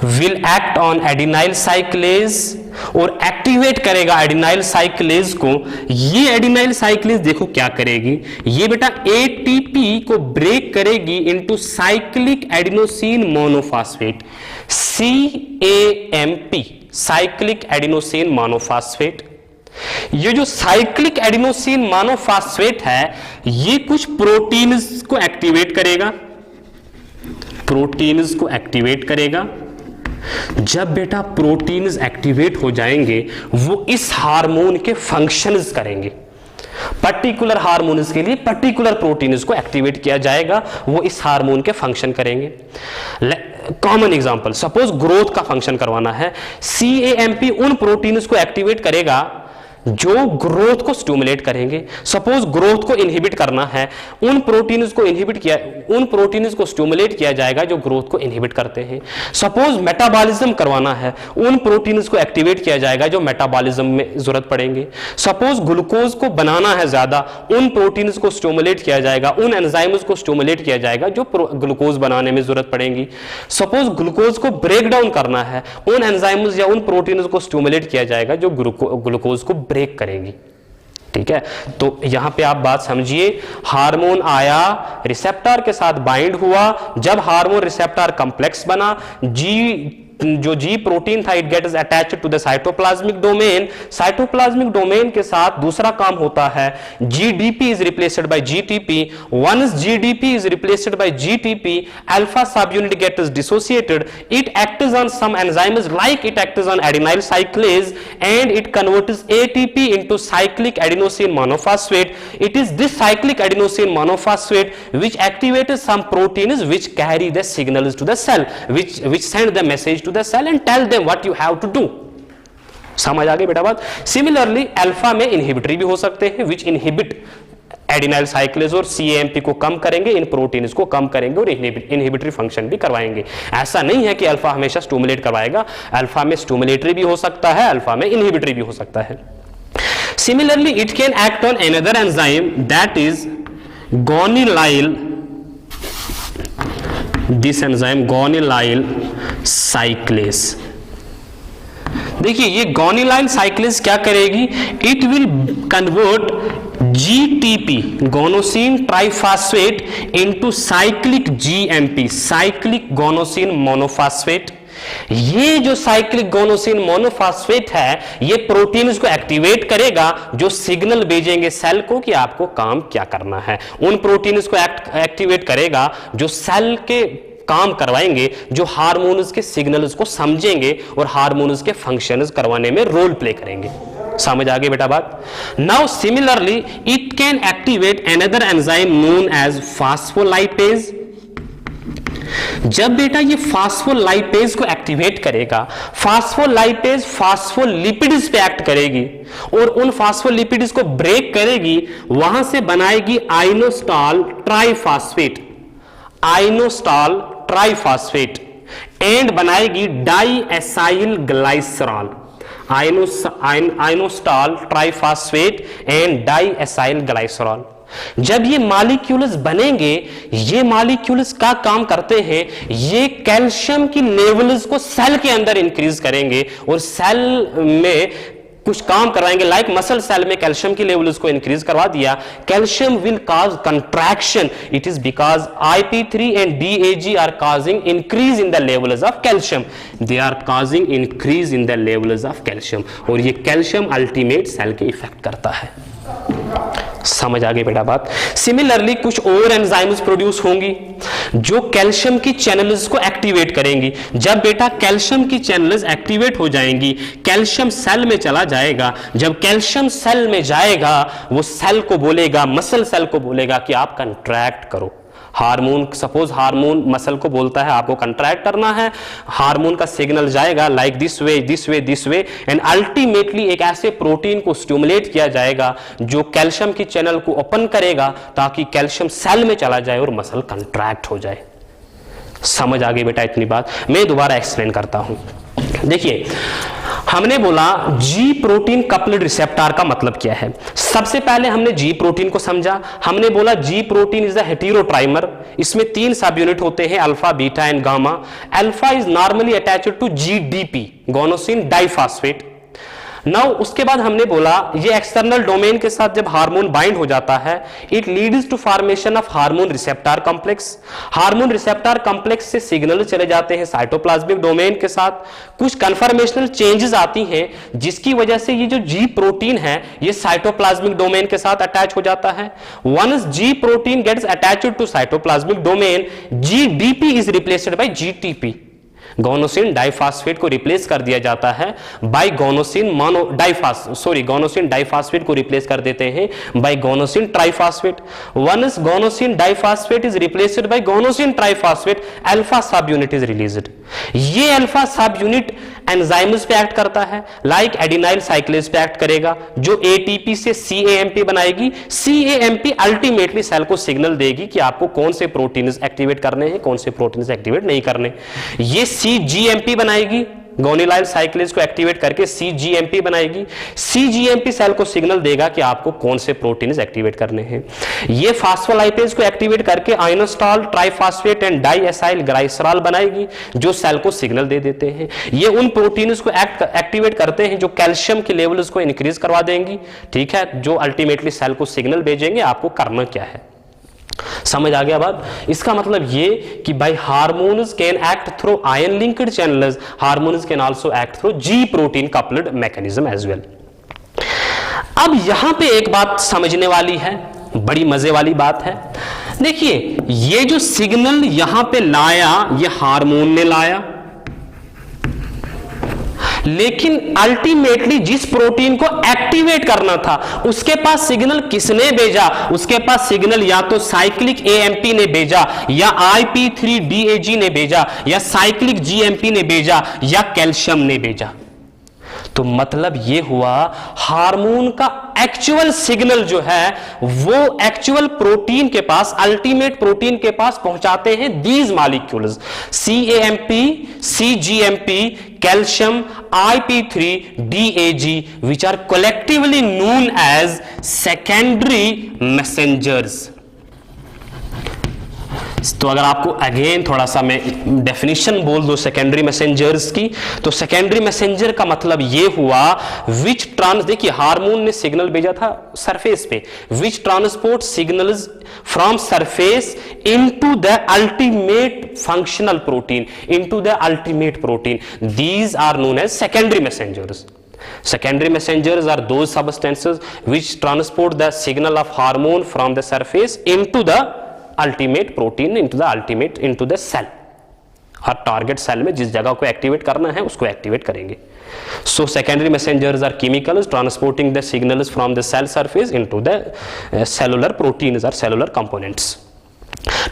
will act on adenyl cyclase और एक्टिवेट करेगा एडिनाइल साइक्लेज को। ये एडिनाइल साइक्लेज देखो क्या करेगी, ये बेटा एटीपी को ब्रेक करेगी into cyclic adenosine monophosphate, CAMP, cyclic adenosine monophosphate. ये जो साइक्लिक एडिनोसिन मोनोफॉस्फेट है ये कुछ प्रोटीन्स को एक्टिवेट करेगा, प्रोटीन्स को एक्टिवेट करेगा। जब बेटा प्रोटीन्स एक्टिवेट हो जाएंगे वो इस हार्मोन के फंक्शंस करेंगे। पर्टिकुलर हार्मोन्स के लिए पर्टिकुलर प्रोटीन्स को एक्टिवेट किया जाएगा, वो इस हार्मोन के फंक्शन करेंगे। कॉमन एग्जांपल, सपोज ग्रोथ का फंक्शन करवाना है, CAMP उन प्रोटीन्स को एक्टिवेट करेगा जो ग्रोथ को स्टिमुलेट करेंगे। सपोज ग्रोथ को इनहिबिट करना है, उन प्रोटीन्स को इनहिबिट किया, उन प्रोटीन्स को स्टिमुलेट किया जाएगा जो ग्रोथ को इनहिबिट करते हैं। सपोज मेटाबॉलिज्म करवाना है, उन प्रोटीन्स को एक्टिवेट किया जाएगा जो मेटाबॉलिज्म में जरूरत पड़ेंगे। सपोज ग्लूकोज को बनाना है ज्यादा, उन प्रोटीन्स को स्टिमुलेट किया जाएगा, उन एंजाइम्स को स्टिमुलेट किया जाएगा जो ग्लूकोज बनाने में जरूरत पड़ेगी। सपोज ग्लूकोज को ब्रेक डाउन करना है, उन एंजाइम्स या उन प्रोटीन्स को स्टिमुलेट किया जाएगा जो ग्लूकोज को ब्रेक करेंगी। ठीक है, तो यहां पे आप बात समझिए, हार्मोन आया, रिसेप्टर के साथ बाइंड हुआ, जब हार्मोन रिसेप्टर कॉम्प्लेक्स बना, जो जी प्रोटीन था it gets attached to the cytoplasmic domain. Cytoplasmic domain के साथ दूसरा काम होता है GDP is replaced by GTP. Once GDP is replaced by GTP, alpha sub unit gets dissociated, it acts on some enzymes like it acts on adenyl cyclase and it converts ATP into cyclic adenosine monophosphate. It is this cyclic adenosine monophosphate which activates some proteins which carry the signals to the cell, which send the message to the cell and tell them what you have to do. समझ आ गई बेटा बात? Similarly alpha में inhibitory भी हो सकते हैं which inhibit adenylyl cyclase और CAMP को कम करेंगे, इन प्रोटीन्स को कम करेंगे और इनहिबिटरी फंक्शन भी करवाएंगे। ऐसा नहीं है कि अल्फा हमेशा स्टिमुलेट करवाएगा, अल्फा में स्टिमुलेटरी भी हो सकता है, अल्फा में इनहिबिटरी भी हो सकता है। Similarly it can act on another enzyme that is guanylyl, this enzyme guanylyl cyclase। देखिए ये guanylyl cyclase क्या करेगी, it will convert GTP गोनोसिन triphosphate into cyclic GMP, cyclic guanosine monophosphate. ये जो साइक्लिक गोनोसिन मोनोफॉस्फेट है ये प्रोटीन्स को activate करेगा जो सिग्नल भेजेंगे सेल को कि आपको काम क्या करना है। उन प्रोटीन्स को एक्टिवेट करेगा जो सेल के काम करवाएंगे, जो हार्मोन्स के सिग्नल्स को समझेंगे और हार्मोन्स के फंक्शंस करवाने में रोल प्ले करेंगे। समझ आ गई बेटा बात? Now similarly it can activate another enzyme known as phospholipase. जब बेटा ये फास्फोलाइपेज को एक्टिवेट करेगा, फास्फोलाइपेज फास्फोलिपिड्स पे एक्ट करेगी और उन फास्फोलिपिड्स को ब्रेक करेगी, वहां से बनाएगी आइनोस्टॉल ट्राइफॉस्फेट, आइनोस्टॉल ट्राइफॉस्फेट एंड बनाएगी diacyl glycerol, आइनोस्टॉल triphosphate and diacyl glycerol. जब ये मॉलिक्यूल्स बनेंगे, ये मॉलिक्यूल्स का काम करते हैं, ये कैल्शियम की लेवल्स को सेल के अंदर इंक्रीज करेंगे और सेल में कुछ काम करवाएंगे, लाइक मसल सेल में कैल्शियम की लेवल्स को इंक्रीज करवा दिया, calcium will cause contraction, it is because IP3 and DAG are causing increase in the levels of calcium, they are causing increase in the levels of calcium, और ये calcium ultimate cell के effect करता है। समझ आ गई बेटा बात। Similarly कुछ और एंजाइम्स प्रोड्यूस होंगी जो कैल्शियम की चैनल्स को एक्टिवेट करेंगी। जब बेटा कैल्शियम की चैनल्स एक्टिवेट हो जाएंगी, कैल्शियम सेल में चला जाएगा, जब कैल्शियम सेल में जाएगा वो सेल को बोलेगा, मसल सेल को बोलेगा कि आप कंट्रैक्ट करो। हार्मोन, सपोज हार्मोन मसल को बोलता है आपको कंट्रैक्ट करना है, हार्मोन का सिग्नल जाएगा like this way this way this way, and ultimately एक ऐसे प्रोटीन को स्टिमुलेट किया जाएगा जो कैल्शियम की चैनल को ओपन करेगा ताकि कैल्शियम सेल में चला जाए और मसल कंट्रैक्ट हो जाए। समझ आ गई बेटा इतनी बात। मैं दोबारा एक्सप्लेन करता हूं। देखिए हमने बोला जी प्रोटीन कपल्ड रिसेप्टर का मतलब क्या है। सबसे पहले हमने जी प्रोटीन को समझा। हमने बोला G protein is the heterotrimer, इसमें 3 सब यूनिट होते हैं, alpha, beta and gamma. Alpha is normally attached to GDP, guanosine diphosphate. Now उसके बाद हमने बोला ये एक्सटर्नल डोमेन के साथ जब हार्मोन बाइंड हो जाता है, it leads to formation of hormone receptor complex. Hormone receptor complex से सिग्नल चले जाते हैं साइटोप्लाज्मिक डोमेन के साथ, कुछ कन्फर्मेशनल चेंजेस आती हैं जिसकी वजह से ये जो जी प्रोटीन है ये साइटोप्लाज्मिक डोमेन के साथ अटैच हो जाता है। Once G protein gets attached to cytoplasmic domain, GDP is replaced by GTP, guanosine diphosphate को रिप्लेस कर दिया जाता है बाय गोनोसिन गोनोसिन डाइफॉस्फेट को रिप्लेस कर देते हैं by guanosine triphosphate. Once guanosine diphosphate is replaced by guanosine triphosphate, alpha sub unit is released. ये अल्फा सब यूनिट एंजाइम्स पे एक्ट करता है, लाइक एडिनाइल साइक्लेज पे एक्ट करेगा जो ATP से CAMP बनाएगी। CAMP अल्टीमेटली सेल को सिग्नल देगी कि आपको कौन से प्रोटीन्स एक्टिवेट करने हैं, कौन से प्रोटीन्स एक्टिवेट नहीं करने। ये CGMP बनाएगी, गोनिलाइल साइक्लेज को एक्टिवेट करके CGMP बनाएगी। CGMP सेल को सिग्नल देगा कि आपको कौन से प्रोटीन्स एक्टिवेट करने हैं। ये फास्फोलाइपेज को एक्टिवेट करके आइनोस्टॉल ट्राइफॉस्फेट एंड डाइएसाइल ग्लाइसरॉल बनाएगी जो सेल को सिग्नल दे देते हैं। ये उन प्रोटीन्स को एक्टिवेट करते हैं जो कैल्शियम के लेवल्स को इंक्रीज करवा देंगी, ठीक है, जो अल्टीमेटली सेल को सिग्नल भेजेंगे आपको करना क्या है। समझ आ गया बात। इसका मतलब ये कि भाई hormones can act through ion linked channels, hormones can also act through G protein coupled mechanism as well. अब यहां पे एक बात समझने वाली है, बड़ी मजे वाली बात है। देखिए ये जो सिग्नल यहां पे लाया ये हार्मोन ने लाया, लेकिन अल्टीमेटली जिस प्रोटीन को एक्टिवेट करना था उसके पास सिग्नल किसने भेजा? उसके पास सिग्नल या तो साइक्लिक AMP ने भेजा, या IP3 DAG ने भेजा, या साइक्लिक GMP ने भेजा, या कैल्शियम ने भेजा। तो मतलब ये हुआ हार्मोन का एक्चुअल सिग्नल जो है वो एक्चुअल प्रोटीन के पास, अल्टीमेट प्रोटीन के पास पहुंचाते हैं these molecules CAMP, CGMP, calcium, IP3, DAG, which are collectively known as secondary messengers। तो अगर आपको अगेन थोड़ा सा मैं डेफिनेशन बोल दो सेकेंडरी मैसेंजर्स की, तो सेकेंडरी मैसेंजर का मतलब ये हुआ विच देखिए हार्मोन ने सिग्नल भेजा था सरफेस पे, which transport signals from surface into the ultimate functional protein, into the ultimate protein, these are known as secondary messengers. Secondary messengers are those substances which transport the signal of hormone from the surface into the ultimate protein, into the cell। हर target cell में जिस जगह को activate करना है उसको activate करेंगे। So secondary messengers are chemicals transporting the signals from the cell surface into the cellular proteins or cellular components।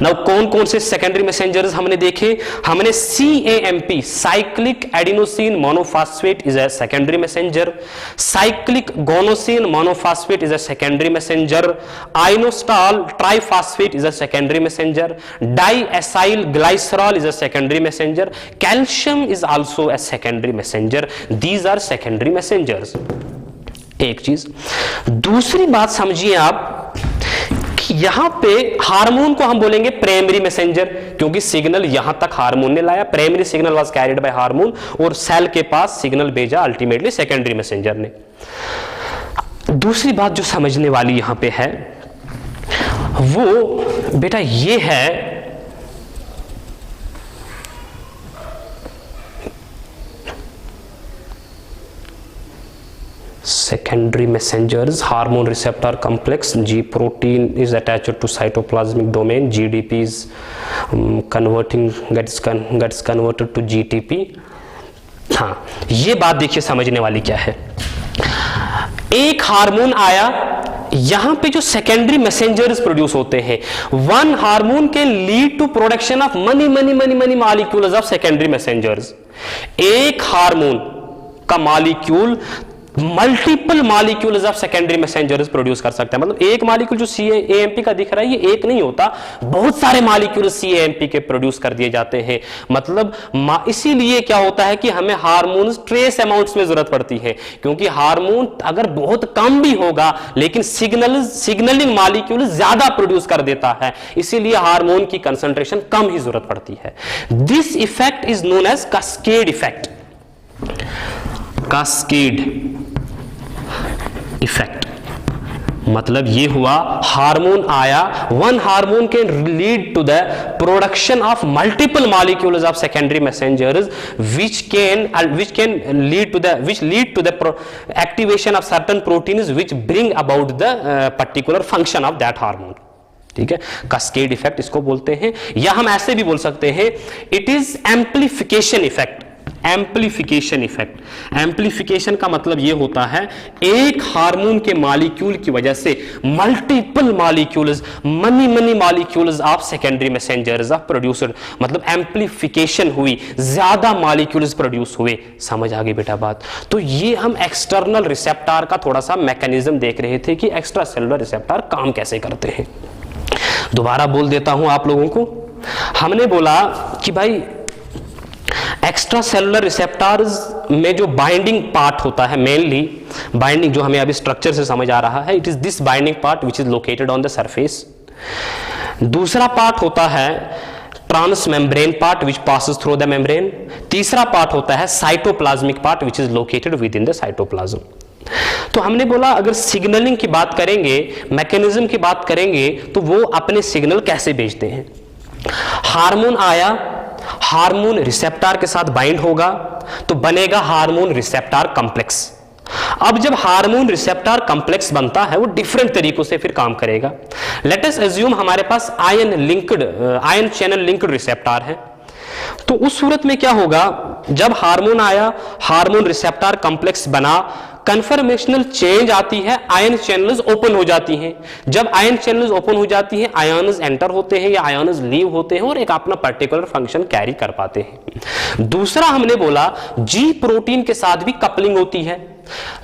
Now कौन कौन से सेकेंडरी मैसेंजर्स हमने देखे? हमने CAMP, cyclic adenosine monophosphate is a secondary messenger, cyclic guanosine monophosphate is a secondary messenger, inositol triphosphate is a secondary messenger, diacyl glycerol is a secondary messenger, calcium is also a secondary messenger. These are secondary messengers. एक चीज, दूसरी बात समझिए आप यहां पे hormone को हम बोलेंगे प्राइमरी मैसेंजर, क्योंकि सिग्नल यहां तक हार्मोन ने लाया, primary signal was carried by hormone, और सेल के पास सिग्नल भेजा अल्टीमेटली सेकेंडरी मैसेंजर ने। दूसरी बात जो समझने वाली यहां पे है वो बेटा ये है secondary messengers, hormone receptor complex, G protein is attached to cytoplasmic domain, GDP is gets converted to GTP। हाँ, ये बात देखिए समझने वाली क्या है। एक हार्मोन आया, यहां पे जो सेकेंडरी मैसेंजर्स प्रोड्यूस होते हैं, one hormone can lead to production of many molecules of secondary messengers. एक हार्मोन का molecule multiple molecules of secondary messengers produce कर सकता है। मतलब एक मॉलिक्यूल जो CAMP का दिख रहा है ये एक नहीं होता, बहुत सारे मॉलिक्यूल CAMP के प्रोड्यूस कर दिए जाते हैं। मतलब इसीलिए क्या होता है कि हमें हार्मोन्स ट्रेस अमाउंट्स में जरूरत पड़ती है, क्योंकि हार्मोन अगर बहुत कम भी होगा लेकिन सिग्नलिंग मॉलिक्यूल ज्यादा प्रोड्यूस कर देता है, इसीलिए हार्मोन की कंसंट्रेशन कम ही जरूरत पड़ती है। This effect is known as cascade effect. Cascade effect मतलब ये हुआ, हार्मोन आया, one hormone can lead to the production of multiple molecules of secondary messengers which lead to the activation of certain proteins which bring about the particular function of that hormone। ठीक है, cascade effect इसको बोलते हैं, या हम ऐसे भी बोल सकते हैं it is amplification effect. Amplification effect, amplification का मतलब यह होता है एक हार्मोन के मॉलिक्यूल की वजह से multiple molecules money molecules of secondary messengers of producer, मतलब एम्प्लीफिकेशन हुई, ज्यादा मॉलिक्यूल्स प्रोड्यूस हुए। समझ आ गई बेटा बात। तो ये हम एक्सटर्नल रिसेप्टर का थोड़ा सा मैकेनिज्म देख रहे थे कि एक्स्ट्रा सेलुलर रिसेप्टर काम कैसे करते हैं। दोबारा बोल देता हूं आप लोगों को, हमने बोला कि भाई एक्स्ट्रा सेलुलर रिसेप्टर्स में जो बाइंडिंग पार्ट होता है, मेनली बाइंडिंग जो हमें अभी स्ट्रक्चर से समझ आ रहा है, it is this binding part which is located on the surface. दूसरा पार्ट होता है trans membrane part which passes through the membrane. तीसरा पार्ट होता है cytoplasmic part which is located within the cytoplasm. तो हमने बोला अगर सिग्नलिंग की बात करेंगे, मैकेनिज्म की बात करेंगे, तो वो अपने सिग्नल कैसे भेजते हैं। हार्मोन आया, हार्मोन रिसेप्टर के साथ बाइंड होगा तो बनेगा हार्मोन रिसेप्टर कॉम्प्लेक्स। अब जब हार्मोन रिसेप्टर कॉम्प्लेक्स बनता है वो डिफरेंट तरीकों से फिर काम करेगा। लेट अस अज्यूम हमारे पास आयन चैनल लिंक्ड रिसेप्टर है, तो उस सूरत में क्या होगा, जब हार्मोन आया, हार्मोन रिसेप्टर कॉम्प्लेक्स बना, कन्फर्मेशनल चेंज आती है, आयन चैनल्स ओपन हो जाती हैं। जब आयन चैनल्स ओपन हो जाती हैं, आयन्स एंटर होते हैं या आयन्स लीव होते हैं और एक अपना पर्टिकुलर फंक्शन कैरी कर पाते हैं। दूसरा हमने बोला जी प्रोटीन के साथ भी कपलिंग होती है।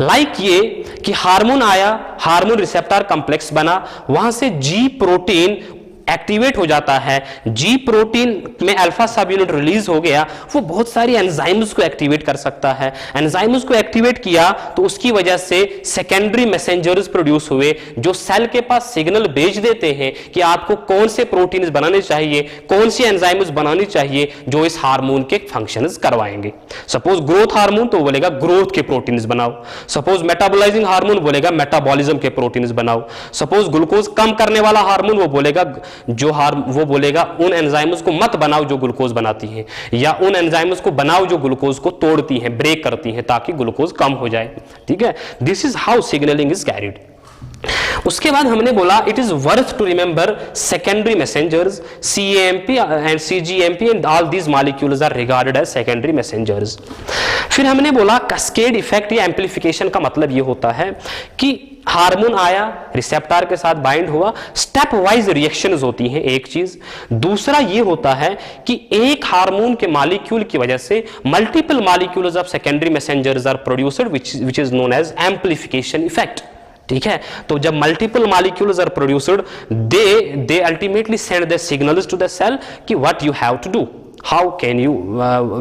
लाइक ये कि हार्मोन आया, हार्मोन रिसेप्टर कॉम्प्लेक्स बना, वहां से जी प्रोटीन एक्टिवेट हो जाता है। जी प्रोटीन में अल्फा सब यूनिट रिलीज हो गया, वो बहुत सारी एंजाइम्स को एक्टिवेट कर सकता है। एंजाइम्स को एक्टिवेट किया तो उसकी वजह से सेकेंडरी मैसेंजर्स प्रोड्यूस हुए जो सेल के पास सिग्नल भेज देते हैं कि आपको कौन से प्रोटीन्स बनाने चाहिए, कौन सी एंजाइम्स बनानी चाहिए जो इस हार्मोन के फंक्शंस करवाएंगे। सपोज ग्रोथ हार्मोन तो बोलेगा ग्रोथ के प्रोटीन्स बनाओ, सपोज मेटाबोलाइजिंग हार्मोन बोलेगा मेटाबॉलिज्म के प्रोटीन्स बनाओ, सपोज ग्लूकोज कम करने वाला हार्मोन वो बोलेगा उन एंजाइम्स को मत बनाओ जो ग्लूकोज बनाती हैं, या उन एंजाइम्स को बनाओ जो ग्लूकोज को तोड़ती हैं, ब्रेक करती हैं ताकि ग्लूकोज कम हो जाए। ठीक है, this is how signalling is carried. उसके बाद हमने बोला it is worth to remember secondary messengers CAMP and CGMP and all these molecules are regarded as secondary messengers. फिर हमने बोला कैस्केड इफेक्ट या एम्प्लीफिकेशन का मतलब यह होता है कि हार्मोन आया, रिसेप्टर के साथ बाइंड हुआ, स्टेप वाइज रिएक्शंस होती हैं एक चीज। दूसरा ये होता है कि एक हार्मोन के मॉलिक्यूल की वजह से multiple molecules of secondary messengers are produced which is known as amplification effect. ठीक है, तो जब multiple molecules are produced they ultimately send the signals to the cell कि what you have to do. how can you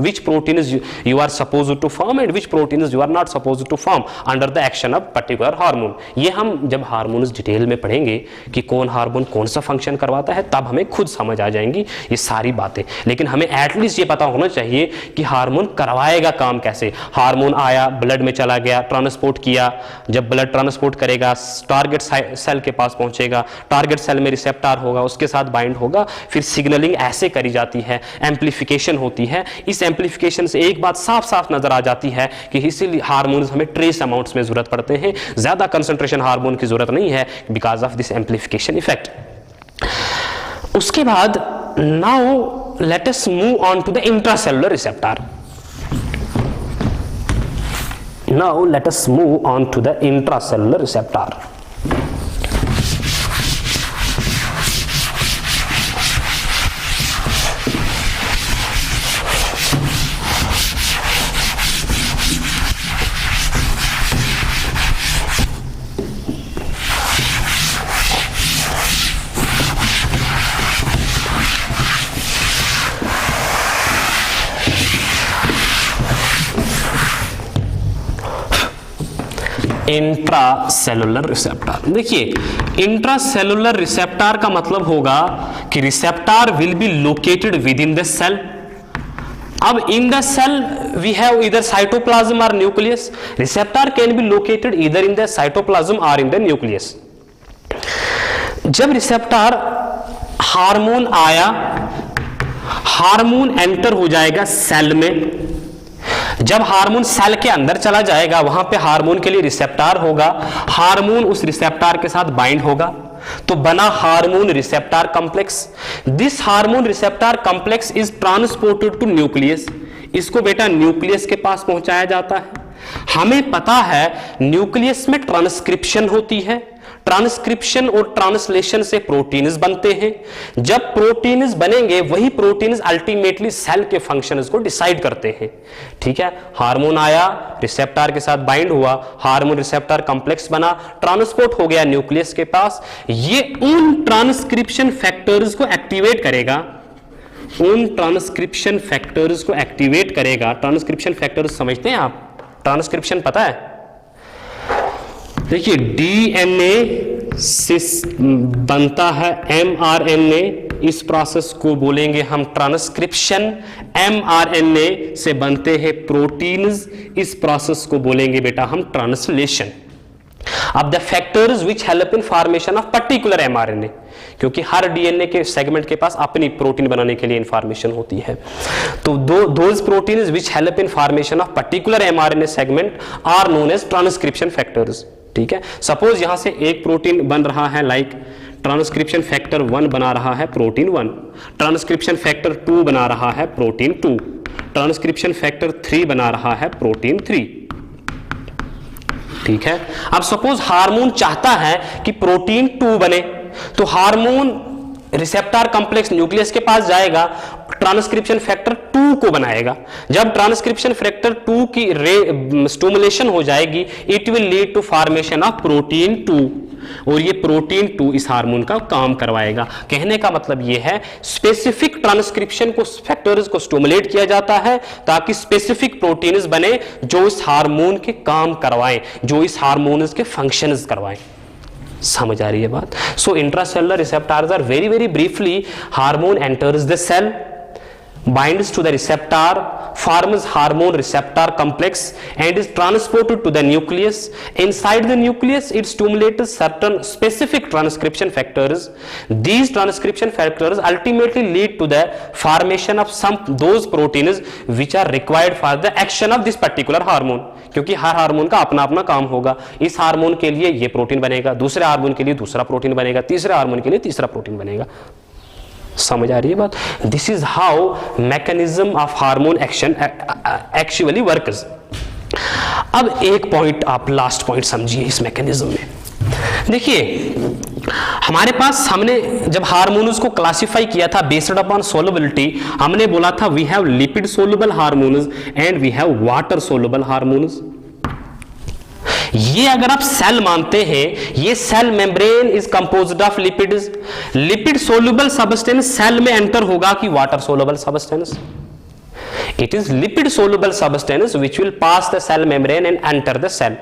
which proteins you are supposed to form and which proteins you are not supposed to form under the action of particular hormone। ये हम जब hormones detail में पढ़ेंगे कि कौन hormone कौन सा function करवाता है, तब हमें खुद समझ आ जाएंगी ये सारी बातें। लेकिन हमें एटलीस्ट ये पता होना चाहिए कि हार्मोन करवाएगा काम कैसे। हार्मोन आया, ब्लड में चला गया, ट्रांसपोर्ट किया, जब ब्लड ट्रांसपोर्ट करेगा टारगेट सेल के पास पहुंचेगा, टारगेट सेल में रिसेप्टर होगा, उसके साथ बाइंड होगा, फिर सिग्नलिंग ऐसे करी जाती है, एम्प्लीफिकेशन होती है। इस एम्प्लीफिकेशन से एक बात साफ साफ नजर आ जाती है कि इसीलिए हार्मोन्स हमें ट्रेस अमाउंट्स में जरूरत पड़ते हैं, ज्यादा कंसंट्रेशन हार्मोन की जरूरत नहीं है because of this amplification effect. उसके बाद now let us move on to the intracellular receptor. Now let us move on to the intracellular receptor. Intracellular receptor. देखिए इंट्रासेलुलर रिसेप्टर का मतलब होगा कि receptor will be located within the cell. अब in the cell we have either cytoplasm और nucleus. Receptor can be located either in the cytoplasm और in the nucleus. जब receptor hormone आया, hormone enter हो जाएगा cell में। जब hormone cell के अंदर चला जाएगा, वहां पे हार्मोन के लिए रिसेप्टर होगा, हार्मोन उस रिसेप्टर के साथ बाइंड होगा, तो बना hormone receptor complex. This hormone receptor complex is transported to nucleus. इसको बेटा न्यूक्लियस के पास पहुंचाया जाता है। हमें पता है न्यूक्लियस में ट्रांसक्रिप्शन होती है, ट्रांसक्रिप्शन और ट्रांसलेशन से प्रोटीन्स बनते हैं। जब प्रोटीन्स बनेंगे, वही प्रोटीन्स अल्टीमेटली सेल के फंक्शंस को डिसाइड करते हैं। ठीक है, हार्मोन आया, रिसेप्टर के साथ बाइंड हुआ, हार्मोन रिसेप्टर कॉम्प्लेक्स बना, ट्रांसपोर्ट हो गया न्यूक्लियस के पास। ये उन ट्रांसक्रिप्शन फैक्टर्स को एक्टिवेट करेगा, उन ट्रांसक्रिप्शन फैक्टर्स को एक्टिवेट करेगा। ट्रांसक्रिप्शन फैक्टर्स समझते हैं आप? ट्रांसक्रिप्शन पता है? देखिए डीएनए से बनता है एमआरएनए, इस प्रोसेस को बोलेंगे हम ट्रांसक्रिप्शन। एमआरएनए से बनते हैं प्रोटीन्स, इस प्रोसेस को बोलेंगे बेटा हम ट्रांसलेशन। अब the factors which help in formation of particular mRNA, क्योंकि हर डीएनए के सेगमेंट के पास अपनी प्रोटीन बनाने के लिए इंफॉर्मेशन होती है। तो those proteins which help in formation of particular mRNA segment are known as transcription factors. ठीक है, सपोज यहां से एक प्रोटीन बन रहा है, लाइक ट्रांसक्रिप्शन फैक्टर 1 बना रहा है प्रोटीन 1, ट्रांसक्रिप्शन फैक्टर 2 बना रहा है प्रोटीन 2, ट्रांसक्रिप्शन फैक्टर 3 बना रहा है प्रोटीन 3। ठीक है, अब सपोज हार्मोन चाहता है कि प्रोटीन 2 बने, तो हार्मोन रिसेप्टर कॉम्प्लेक्स न्यूक्लियस के पास जाएगा, ट्रांसक्रिप्शन फैक्टर 2 को बनाएगा। जब ट्रांसक्रिप्शन फैक्टर 2 की स्टिमुलेशन हो जाएगी, it will lead to formation of protein 2, और ये प्रोटीन 2 इस हार्मोन का काम करवाएगा। कहने का मतलब ये है स्पेसिफिक ट्रांसक्रिप्शन को फैक्टर्स को स्टिमुलेट किया जाता है ताकि स्पेसिफिक प्रोटीन्स बने जो इस हार्मोन के काम करवाएं, जो इस हार्मोन्स के फंक्शंस करवाएं। समझ आ रही है बात? So intracellular receptors are very briefly, hormone enters the cell, binds to the receptor, forms hormone receptor complex and is transported to the nucleus. Inside the nucleus, it stimulates certain specific transcription factors. These transcription factors ultimately lead to the formation of those proteins which are required for the action of this particular hormone. क्योंकि हर hormone का अपना अपना काम होगा। इस hormone के लिए ये प्रोटीन बनेगा, दूसरे हार्मोन के लिए दूसरा प्रोटीन बनेगा, तीसरे हार्मोन के लिए तीसरा प्रोटीन बनेगा। समझ आ रही है बात? This is how mechanism of hormone action actually works. अब एक पॉइंट आप लास्ट पॉइंट समझिए इस मैकेनिज्म में। देखिए हमारे पास, हमने जब हार्मोन्स को क्लासिफाई किया था बेस्ड अपॉन सोलबिलिटी, हमने बोला था we have lipid soluble hormones and we have water soluble hormones. ये अगर आप सेल मानते हैं, ये cell membrane is composed of lipids, lipid soluble substance cell में एंटर होगा कि water soluble substance? It is lipid soluble substance which will pass the cell membrane and enter the cell.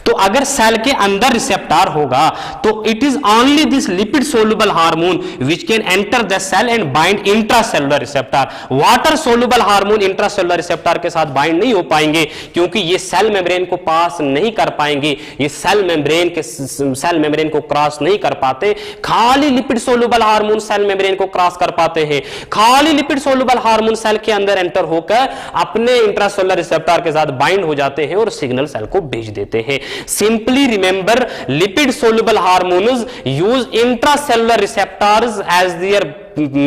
तो अगर सेल के अंदर रिसेप्टर होगा तो it is only this lipid soluble hormone which can enter the cell and bind intracellular receptor. Water soluble hormone intracellular receptor के साथ bind नहीं हो पाएंगे क्योंकि ये सेल मेम्ब्रेन को पास नहीं कर पाएंगे, ये सेल मेम्ब्रेन को क्रॉस नहीं कर पाते। खाली lipid soluble hormone cell membrane को क्रॉस कर पाते हैं। खाली लिपिड सोल्यूबल हार्मोन सेल के अंदर एंटर होकर अपने इंट्रासेलुलर रिसेप्टर के साथ बाइंड हो जाते हैं और सिग्नल सेल को भेज देते हैं। Simply remember, lipid soluble hormones use intracellular receptors as their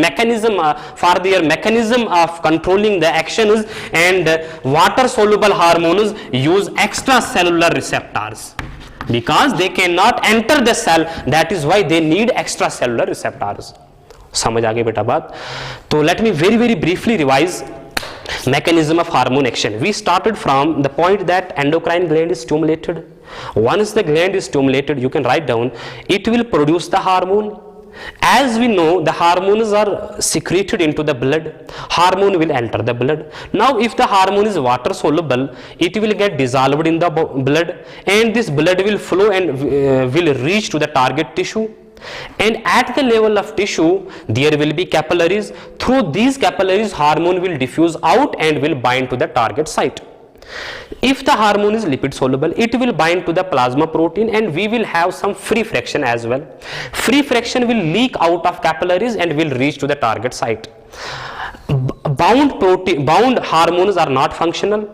mechanism of controlling the actions, and water soluble hormones use extracellular receptors because they cannot enter the cell. That is why they need extracellular receptors. समझ आ गई बेटा बात? तो let me very briefly revise mechanism of hormone action. We started from the point that endocrine gland is stimulated. Once the gland is stimulated, you can write down, it will produce the hormone. As we know, the hormones are secreted into the blood. Hormone will enter the blood. Now if the hormone is water soluble, it will get dissolved in the blood, and this blood will flow and will reach to the target tissue. And at the level of tissue there will be capillaries. Through these capillaries hormone will diffuse out and will bind to the target site. If the hormone is lipid soluble, it will bind to the plasma protein and we will have some free fraction as well. Free fraction will leak out of capillaries and will reach to the target site. Bound hormones are not functional,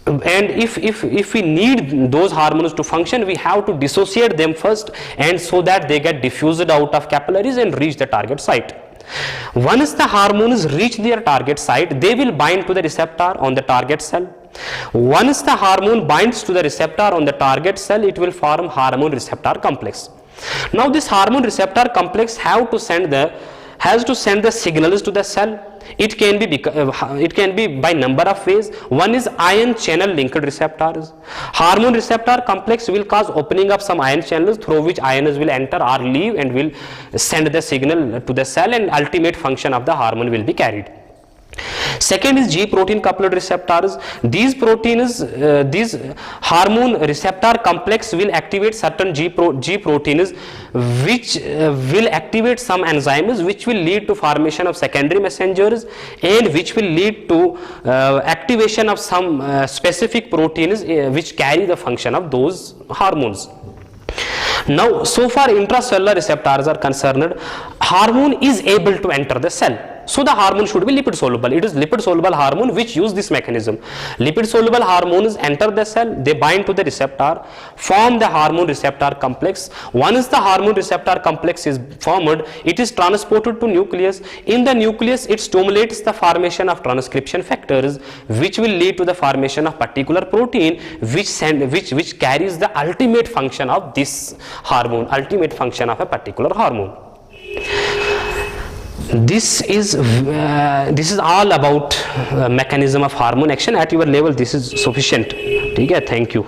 and if we need those hormones to function, we have to dissociate them first, and so that they get diffused out of capillaries and reach the target site. Once the hormones reach their target site, they will bind to the receptor on the target cell. Once the hormone binds to the receptor on the target cell, it will form hormone receptor complex. Now this hormone receptor complex has to send the signals to the cell. It can be by number of ways. One is ion channel linked receptors. Hormone receptor complex will cause opening of some ion channels through which ions will enter or leave and will send the signal to the cell, and ultimate function of the hormone will be carried. Second is G protein coupled receptors. These hormone receptor complex will activate certain G proteins which will activate some enzymes which will lead to formation of secondary messengers, and which will lead to activation of some specific proteins which carry the function of those hormones. Now so far intracellular receptors are concerned, hormone is able to enter the cell. So the hormone should be lipid soluble. It is lipid soluble hormone which use this mechanism. Lipid soluble hormones enter the cell, they bind to the receptor, form the hormone receptor complex. Once the hormone receptor complex is formed, it is transported to nucleus. In the nucleus, it stimulates the formation of transcription factors which will lead to the formation of particular protein which carries the ultimate function of this hormone, ultimate function of a particular hormone. This is all about mechanism of hormone action. At your level this is sufficient. ठीक है, thank you.